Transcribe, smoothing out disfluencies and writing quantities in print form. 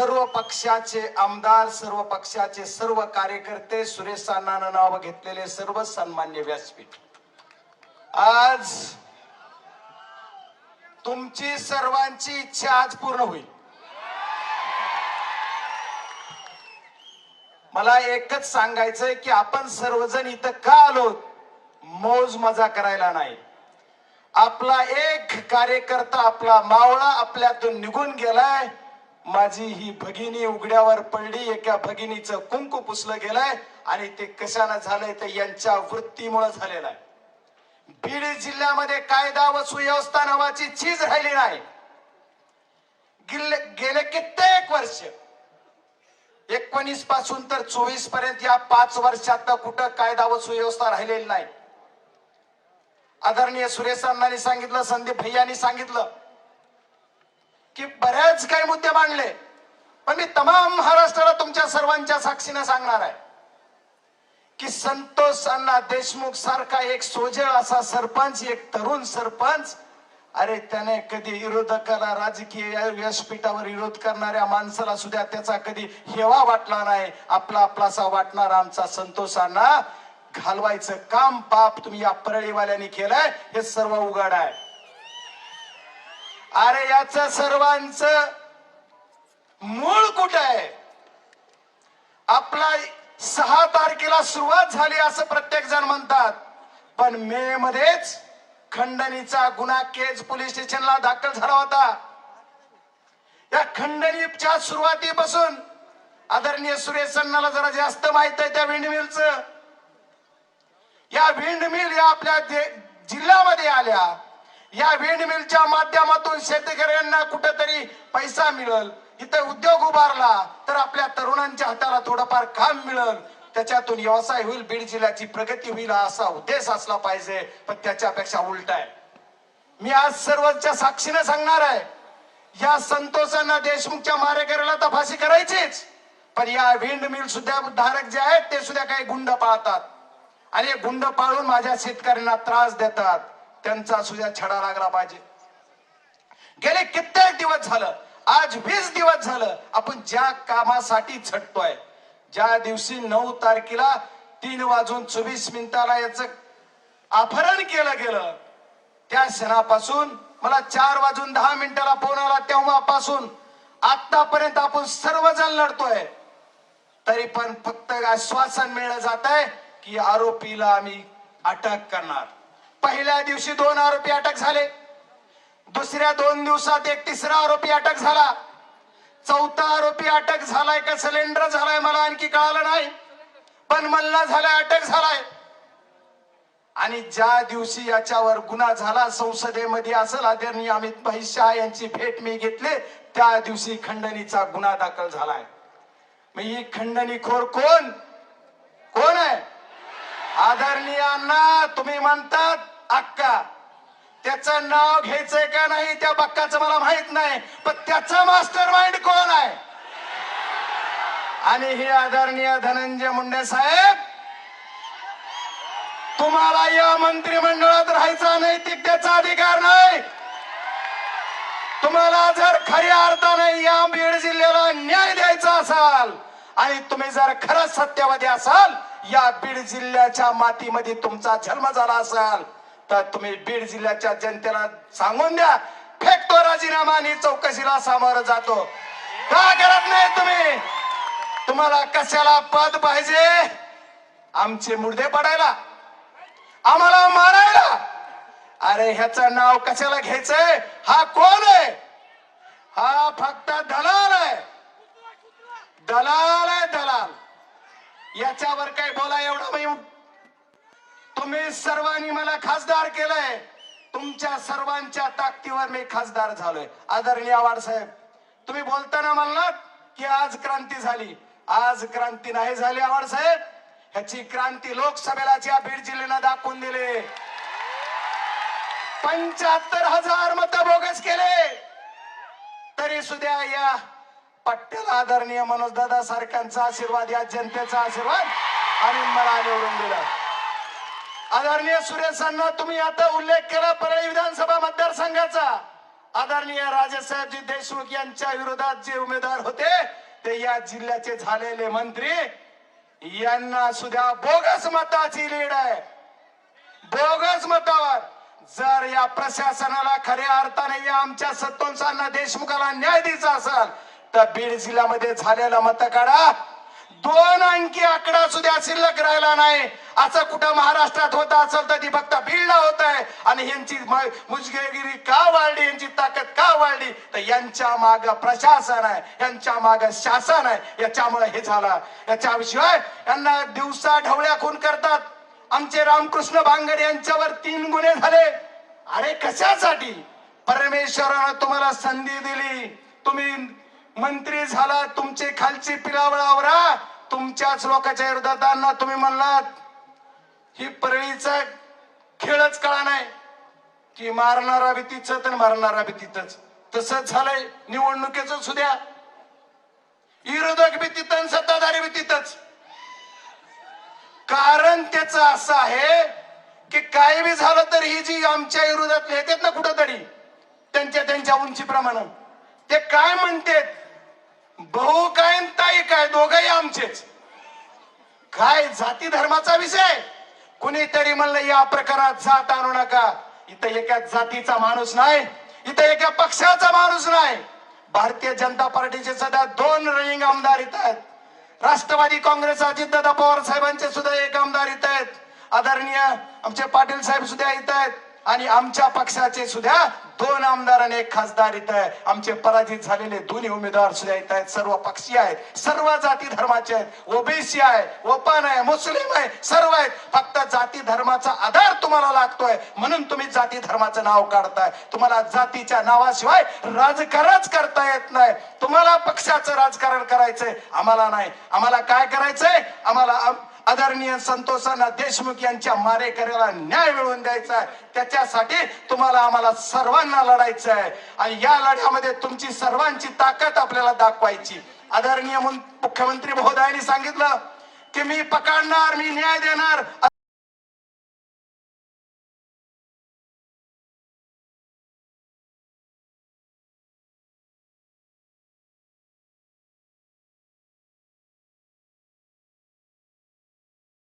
सर्व पक्षाचे आमदार, सर्व पक्षाचे सर्व कार्यकर्ते, सुरेश अण्णांचं नाव घेतलेले सर्व सन्मान्य व्यासपीठ, आज तुमची सर्वांची इच्छा आज पूर्ण होईल. मला एकच सांगायचंय की आपण सर्वजण इथं का आलो, मौज मजा करायला नाही. आपला एक कार्यकर्ता, आपला मावळा आपल्यातून निघून गेलाय. माझी ही भगिनी उघड्यावर पडली, एका भगिनीचं कुंकू पुसलं गेलंय आणि ते कशाने झालंय तर यांच्या वृत्तीमुळे झालेलं आहे. बीड जिल्ह्यामध्ये कायदा व सुव्यवस्था नावाची चीज राहिली नाही. गेले कित्येक वर्ष, 19 पासून तर 24 पर्यंत या 5 वर्षात कुठं कायदा व सुव्यवस्था राहिलेली नाही. आदरणीय सुरेश अण्णांनी सांगितलं, संदीप भैयांनी सांगितलं की बऱ्याच काही मुद्दे मांडले, पण मी तमाम महाराष्ट्राला तुमच्या सर्वांच्या साक्षीने सांगणार आहे की संतोष अण्णा देशमुख सारखा एक सोजळ असा सरपंच, एक तरुण सरपंच, अरे त्याने कधी विरोधकाला, राजकीय व्यासपीठावर विरोध करणाऱ्या माणसाला सुद्धा त्याचा कधी हेवा वाटला नाही. आपलासा वाटणारा आमचा संतोष अण्णा, घालवायचं काम पाप तुम्ही या परळीवाल्यांनी केलंय, हे सर्व उघड आहे. अरे याच सर्वांचं मूळ कुठं आहे? आपला 6 तारखेला सुरुवात झाली असं प्रत्येक जण म्हणतात, पण मे मध्येच खंडणीचा गुन्हा केज पोलीस स्टेशनला दाखल झाला होता. या खंडणीच्या सुरुवातीपासून आदरणीय सुरेश अण्णाला जरा जास्त माहित आहे त्या विंडमिलचं. या विंडमिल या आपल्या जिल्ह्यामध्ये आल्या. या विंडमिलच्या माध्यमातून शेतकऱ्यांना कुठेतरी पैसा मिळेल, इथं उद्योग उभारला तर आपल्या तरुणांच्या हाताला थोडंफार काम मिळेल, त्याच्यातून व्यवसाय होईल, बीड जिल्ह्याची प्रगती होईल, असा उद्देश असला पाहिजे. पण त्याच्यापेक्षा उलट आहे. मी आज सर्वांच्या साक्षीने सांगणार आहे, या संतोष अण्णा देशमुखच्या मारेकऱ्याला तर फाशी करायचीच, पण या विंडमिल सुद्धा धारक जे आहेत ते सुद्धा काही गुंड पाळतात आणि गुंड पाळून माझ्या शेतकऱ्यांना त्रास देतात. त्यांचा सुद्धा छडा लागला पाहिजे. गेले कित्येक दिवस झालं, आज 20 दिवस झालं आपण ज्या कामासाठी झटतोय, ज्या दिवशी 9 तारखेला 3:24 याचं अपहरण केलं गेलं, त्या क्षणापासून मला 4:10 फोन आला. तेव्हापासून आतापर्यंत आपण सर्वजण लढतोय, तरी पण फक्त आश्वासन मिळलं जात आहे की आरोपीला आम्ही अटक करणार. पहिल्या दिवशी 2 आरोपी अटक झाले, दुसऱ्या 2 दिवसात एक तिसरा आरोपी अटक झाला, 4था आरोपी अटक झालाय का सिलेंडर झालाय मला आणखी कळालं नाही, पण मल्ला झालाय, अटक झालाय. आणि ज्या दिवशी याच्यावर गुन्हा झाला, संसदेमध्ये असेल, आदरणीय अमित भाई शाह यांची भेट मी घेतली, त्या दिवशी खंडणीचा गुन्हा दाखल झालाय. मग ही खंडणीखोर कोण कोण आहे? आदरणीय अण्णा, तुम्ही म्हणतात अक्का, त्याचं नाव घ्यायचंय का नाही त्या बक्काचं मला माहित नाही, पण त्याचा मास्टर माइंड कोण आहे? आणि हे आदरणीय धनंजय मुंडे साहेब, तुम्हाला या मंत्रिमंडळात राहायचा नैतिकतेचा अधिकार नाही. तुम्हाला जर खऱ्या अर्थाने या बीड जिल्ह्याला न्याय द्यायचा असाल आणि तुम्ही जर खरंच सत्यवादी असाल, या बीड जिल्ह्याच्या मातीमध्ये तुमचा जन्म झाला असाल, तर तुम्ही बीड जिल्ह्याच्या जनतेला सांगून द्या, फेकतो राजीनामा आणि चौकशीला सामोरं जातो. का करत नाही तुम्ही? तुम्हाला कशाला पद पाहिजे? आमचे मुर्दे पडायला, आम्हाला मारायला? अरे ह्याचं नाव कशाला घ्यायचंय? हा कोण आहे? हा फक्त दलाल आहे, दलाल आहे, दलाल. याच्यावर काय बोला एवढं मी, तुम्ही सर्वांनी मला खासदार केलंय, तुमच्या सर्वांच्या ताकदीवर मी खासदार झालोय. आदरणीय आव्हाड साहेब, तुम्ही बोलताना म्हणलात की आज क्रांती झाली. आज क्रांती नाही झाली आव्हाड साहेब, ह्याची क्रांती लोकसभेला ज्या बीड जिल्ह्यानं दाखवून दिले. 75,000 मत बोगस केले, तरी सुद्धा या पट्ट्याला आदरणीय मनोज दादा सारख्यांचा आशीर्वाद, या जनतेचा आशीर्वाद आणि मला निवडून दिलं. आदरणीय सुरेश अण्णा, तुम्ही आता उल्लेख केला परळी विधानसभा मतदारसंघाचा. आदरणीय राजेसाहेबजी देशमुख यांच्या विरोधात जे उमेदवार होते जे या जिल्ह्याचे झालेले मंत्री यांना सुद्धा बोगस मताची लीड आहे. बोगस मतावर जर या प्रशासनाला खऱ्या अर्थाने या आमच्या सत्तोंसांना देशमुखाला न्याय द्यायचा असेल तर बीड जिल्ह्यामध्ये झालेला मतकाढा 2 अंकी आकडा सुद्धा शिल्लक राहिला नाही. असं कुठं महाराष्ट्रात होत असेल तर ती फक्त बीडला होत आहे. आणि यांची मुजगेगिरी का वाढली, यांची ताकद का वाढली तर यांच्या माग प्रशासन आहे, यांच्या माग शासन आहे. याच्यामुळे हे झालं. याच्याशिवाय यांना दिवसा ढवळ्या खून करतात. आमचे रामकृष्ण भांगर यांच्यावर 3 गुन्हे झाले. अरे कशासाठी? परमेश्वरानं तुम्हाला संधी दिली, तुम्ही मंत्री झाला, तुमचे खालची पिलावळावरा तुमच्याच लोकांच्या विरोधात तुम्ही म्हणलात ही परळीचा खेळच कळा नाही की मारणारा बी तिथंच आणि मारणारा बी तिथंच. तसंच झालंय निवडणुकीचं सुद्धा. विरोधक बी तिथं, सत्ताधारी बी तिथंच. कारण त्याच असं आहे की काय बी झालं तर ही जी आमच्या विरोधात येतात ना कुठंतरी त्यांच्या उंचीप्रमाणे ते काय म्हणतात, भाऊ काय आणि ताई काय दोघंही आमचेच. काय जाती धर्माचा विषय. कुणीतरी म्हणलं या प्रकारात जात आणू नका. इथं एका जातीचा माणूस नाही, इथं एका पक्षाचा माणूस नाही. भारतीय जनता पार्टीचे सध्या 2 रनिंग आमदार इथं आहेत. राष्ट्रवादी काँग्रेस अजितदादा पवार साहेबांचे सुद्धा 1 आमदार इथं आहेत. आदरणीय आमचे पाटील साहेब सुद्धा इथं आहेत. आणि आमच्या पक्षाचे सुद्धा 2 आमदार आणि 1 खासदार इथं आहे. आमचे पराजित झालेले 2 उमेदवार सुद्धा इथं आहेत. सर्व पक्षीय आहेत, सर्व जाती धर्माचे आहेत. ओबीसी आहे, ओपन आहे, मुस्लिम आहे, सर्व आहेत. फक्त जाती धर्माचा आधार तुम्हाला लागतोय म्हणून तुम्ही जाती धर्माचं नाव काढताय. तुम्हाला जातीच्या नावाशिवाय राजकारणच करता येत नाही. तुम्हाला पक्षाचं राजकारण करायचंय, आम्हाला नाही. आम्हाला काय करायचंय? आम्हाला आदरणीय संतोषांना देशमुख यांच्या मारेकऱ्याला न्याय मिळवून द्यायचा आहे. त्याच्यासाठी तुम्हाला आम्हाला सर्वांना लढायचं आहे. आणि या लढ्यामध्ये तुमची सर्वांची ताकद आपल्याला दाखवायची. आदरणीय मुख्यमंत्री महोदयांनी सांगितलं की मी पकडणार, मी न्याय देणार.